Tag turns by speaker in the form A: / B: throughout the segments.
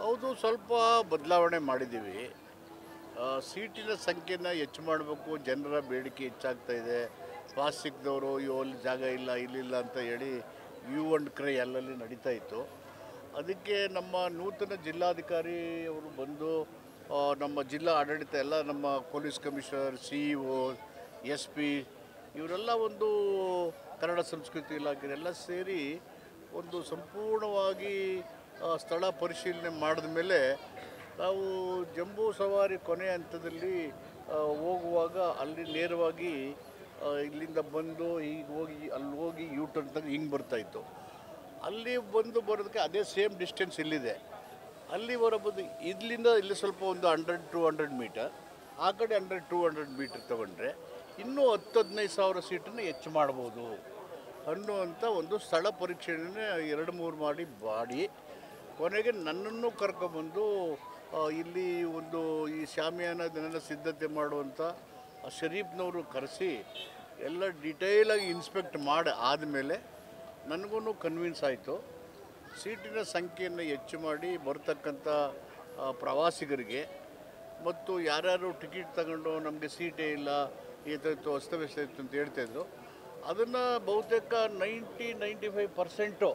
A: ಹೌದು, ಸ್ವಲ್ಪ ಬದಲಾವಣೆ ಮಾಡಿದ್ದೀವಿ. ಸೀಟಿನ ಸಂಖ್ಯೆನ ಹೆಚ್ಚು ಮಾಡಬೇಕು, ಜನರ ಬೇಡಿಕೆ ಹೆಚ್ಚಾಗ್ತಾ ಇದೆ. ಪಾಸ್ ಸಿಕ್ಕಿದವರು ಅಲ್ಲಿ ಜಾಗ ಇಲ್ಲ ಇಲ್ಲಿಲ್ಲ ಅಂತ ಹೇಳಿ ಯು ಅಂಡ್ ಕ್ರೈ ಅಲ್ಲಲ್ಲಿ ನಡೀತಾ ಇತ್ತು. ಅದಕ್ಕೆ ನಮ್ಮ ನೂತನ ಜಿಲ್ಲಾಧಿಕಾರಿ ಅವರು ಬಂದು ನಮ್ಮ ಜಿಲ್ಲಾ ಆಡಳಿತ ಎಲ್ಲ ನಮ್ಮ ಪೊಲೀಸ್ ಕಮಿಷನರ್, CEO, SP ಇವರೆಲ್ಲ ಒಂದು ಕನ್ನಡ ಸಂಸ್ಕೃತಿ ಇಲಾಖೆಯೆಲ್ಲ ಸೇರಿ ಒಂದು ಸಂಪೂರ್ಣವಾಗಿ ಸ್ಥಳ ಪರಿಶೀಲನೆ ಮಾಡಿದ ಮೇಲೆ ನಾವು ಜಂಬೂ ಸವಾರಿ ಕೊನೆ ಹಂತದಲ್ಲಿ ಹೋಗುವಾಗ ಅಲ್ಲಿ ನೇರವಾಗಿ ಇಲ್ಲಿಂದ ಬಂದು ಈಗ ಹೋಗಿ ಅಲ್ಲಿ ಹೋಗಿ ಟರ್ನ್ ತಗ ಹಿಂಗೆ ಬರ್ತಾಯಿತ್ತು. ಅಲ್ಲಿ ಬರೋದಕ್ಕೆ ಅದೇ ಸೇಮ್ ಡಿಸ್ಟೆನ್ಸ್ ಇಲ್ಲಿದೆ. ಅಲ್ಲಿ ಬರಬಹುದು. ಇಲ್ಲಿಂದ ಇಲ್ಲಿ ಸ್ವಲ್ಪ ಒಂದು 100-200 ಮೀಟರ್, ಆ ಕಡೆ 100-200 ಮೀಟರ್ ತೊಗೊಂಡ್ರೆ ಇನ್ನೂ 10-15 ಸಾವಿರ ಸೀಟನ್ನು ಹೆಚ್ಚು ಮಾಡ್ಬೋದು ಅನ್ನುವಂಥ ಒಂದು ಸ್ಥಳ ಪರೀಕ್ಷೆಯನ್ನು 2-3 ಮಾಡಿ ಕೊನೆಗೆ ನನ್ನನ್ನು ಕರ್ಕೊಬಂದು ಇಲ್ಲಿ ಒಂದು ಈ ಶಾಮಿಯಾನದನ್ನೆಲ್ಲ ಸಿದ್ಧತೆ ಮಾಡುವಂಥ ಶರೀಫ್ನವರು ಕರೆಸಿ ಎಲ್ಲ ಡಿಟೇಲಾಗಿ ಇನ್ಸ್ಪೆಕ್ಟ್ ಮಾಡಿ ಆದಮೇಲೆ ನನಗೂ ಕನ್ವಿನ್ಸ್ ಆಯಿತು. ಸೀಟಿನ ಸಂಖ್ಯೆಯನ್ನು ಹೆಚ್ಚು ಮಾಡಿ ಬರ್ತಕ್ಕಂಥ ಪ್ರವಾಸಿಗರಿಗೆ ಮತ್ತು ಯಾರ್ಯಾರು ಟಿಕೆಟ್ ತಗೊಂಡು ನಮಗೆ ಸೀಟೇ ಇಲ್ಲ ಈ ಥರ ಇತ್ತು ಅಸ್ತವ್ಯಸ್ತ ಇತ್ತು ಅಂತ ಹೇಳ್ತಾಯಿದ್ರು, ಅದನ್ನು ಬಹುತೇಕ 90-95%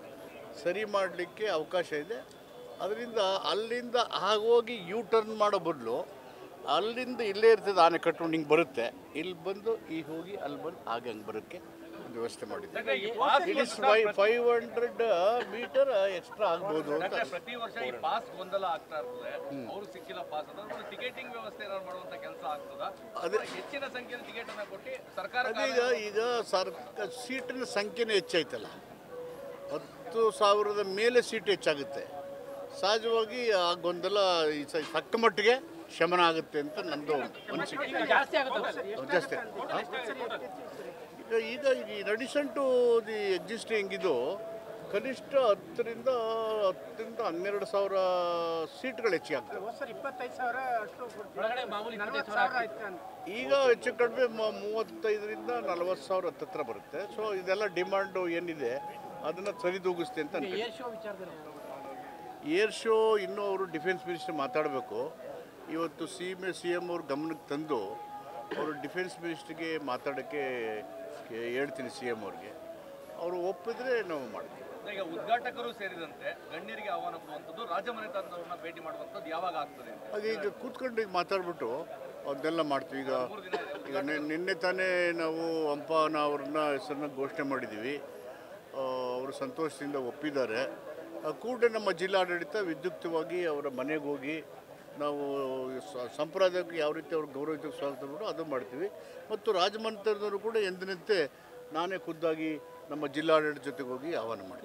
A: ಸರಿ ಮಾಡಲಿಕ್ಕೆ ಅವಕಾಶ ಇದೆ. ಅದರಿಂದ ಅಲ್ಲಿಂದ ಆಗೋಗಿ ಟರ್ನ್ ಮಾಡೋ ಬದಲು ಅಲ್ಲಿಂದ ಇಲ್ಲೇ ಇರ್ತದೆ, ಆನೆ ಕಟ್ಕೊಂಡು ಹಿಂಗೆ ಬರುತ್ತೆ, ಇಲ್ಲಿ ಬಂದು ಈಗ ಹೋಗಿ ಅಲ್ಲಿ ಬಂದು ಹಾಗೆ ಹಂಗೆ ಬರೋಕ್ಕೆ ಒಂದು ವ್ಯವಸ್ಥೆ ಮಾಡಿದ್ದೆ. ಇಟ್ ಇಸ್ 500 ಮೀಟರ್ ಎಕ್ಸ್ಟ್ರಾ ಆಗ್ಬೋದು ಅಂತ.
B: ಪ್ರತಿ ವರ್ಷ ಈ ಪಾಸ್ ಗೊಂದಲ ಆಗ್ತಾ ಇರ್ತದೆ, ಅವರು ಸಿಕ್ಕಿಲ್ಲ ಪಾಸ್ ಅಂತ ಟಿಕೆಟಿಂಗ್ ವ್ಯವಸ್ಥೆ ಮಾಡುವಂತ ಕೆಲಸ ಆಗ್ತದ. ಅದೇ ಹೆಚ್ಚಿನ ಸಂಖ್ಯೆಯಲ್ಲಿ ಟಿಕೆಟ್ ಅನ್ನ ಕೊಟ್ಟು ಸರ್ಕಾರ
A: ಈಗ ಸೀಟಿನ ಸಂಖ್ಯೆನೇ ಹೆಚ್ಚಾಯ್ತಲ್ಲ, 10,000 ಮೇಲೆ ಸೀಟ್ ಹೆಚ್ಚಾಗುತ್ತೆ. ಸಹಜವಾಗಿ ಆ ಗೊಂದಲ ತಕ್ಕ ಮಟ್ಟಿಗೆ ಶಮನ ಆಗುತ್ತೆ ಅಂತ ನಂದು ಅನಿಸಿಕೆ. ಜಾಸ್ತಿ ಈಗ in addition to the existing ಇದು ಕನಿಷ್ಠ 10,000-12,000 ಸೀಟ್ಗಳು ಹೆಚ್ಚಿಗೆ ಆಗ್ತವೆ. ಈಗ ಹೆಚ್ಚು ಕಡಿಮೆ 35,000-40,000 ಹತ್ತಿರ ಬರುತ್ತೆ. ಸೊ ಇದೆಲ್ಲ ಡಿಮಾಂಡು ಏನಿದೆ ಅದನ್ನು ಸರಿದೂಗಿಸ್ತೆ ಅಂತ. ಏರ್ ಶೋ ಇನ್ನೂ ಅವರು ಡಿಫೆನ್ಸ್ ಮಿನಿಸ್ಟರ್ ಮಾತಾಡಬೇಕು. ಇವತ್ತು CM ಅವ್ರ ಗಮನಕ್ಕೆ ತಂದು ಅವರು ಡಿಫೆನ್ಸ್ ಮಿನಿಸ್ಟ್ರಿಗೆ ಮಾತಾಡೋಕ್ಕೆ ಹೇಳ್ತೀನಿ. CM ಅವ್ರಿಗೆ ಅವರು ಒಪ್ಪಿದ್ರೆ ನಾವು ಮಾಡ್ತೀವಿ.
B: ಈಗ ಉದ್ಘಾಟಕರು ಸೇರಿದಂತೆ ಗಣ್ಯರಿಗೆ ಆಹ್ವಾನ ಕೊಡುವಂಥದ್ದು, ರಾಜಮನೆತನದವ್ರನ್ನ ಭೇಟಿ ಮಾಡುವಂಥದ್ದು ಯಾವಾಗ ಆಗ್ತದೆ?
A: ಹಾಗೆ ಈಗ ಕೂತ್ಕೊಂಡು ಈಗ ಮಾತಾಡ್ಬಿಟ್ಟು ಅದನ್ನೆಲ್ಲ ಮಾಡ್ತೀವಿ. ಈಗ ನಿನ್ನೆ ತಾನೇ ನಾವು ಹಂಪನ ಅವ್ರನ್ನ ಹೆಸರನ್ನ ಘೋಷಣೆ ಮಾಡಿದ್ದೀವಿ. ಅವರು ಸಂತೋಷದಿಂದ ಒಪ್ಪಿದ್ದಾರೆ. ಕೂಡಲೇ ನಮ್ಮ ಜಿಲ್ಲಾಡಳಿತ ವಿದ್ಯುಕ್ತವಾಗಿ ಅವರ ಮನೆಗೆ ಹೋಗಿ ನಾವು ಸಂಪ್ರದಾಯಕ್ಕೆ ಯಾವ ರೀತಿ ಅವ್ರ ಗೌರವಯುತ ಸ್ವಾಗತ ಮಾಡೋ ಅದು ಮಾಡ್ತೀವಿ. ಮತ್ತು ರಾಜಮನೆತನದವರು ಕೂಡ ಎಂದಿನಂತೆ ನಾನೇ ಖುದ್ದಾಗಿ ನಮ್ಮ ಜಿಲ್ಲಾಡಳಿತ ಜೊತೆಗೆ ಹೋಗಿ ಆಹ್ವಾನ ಮಾಡ್ತೀವಿ.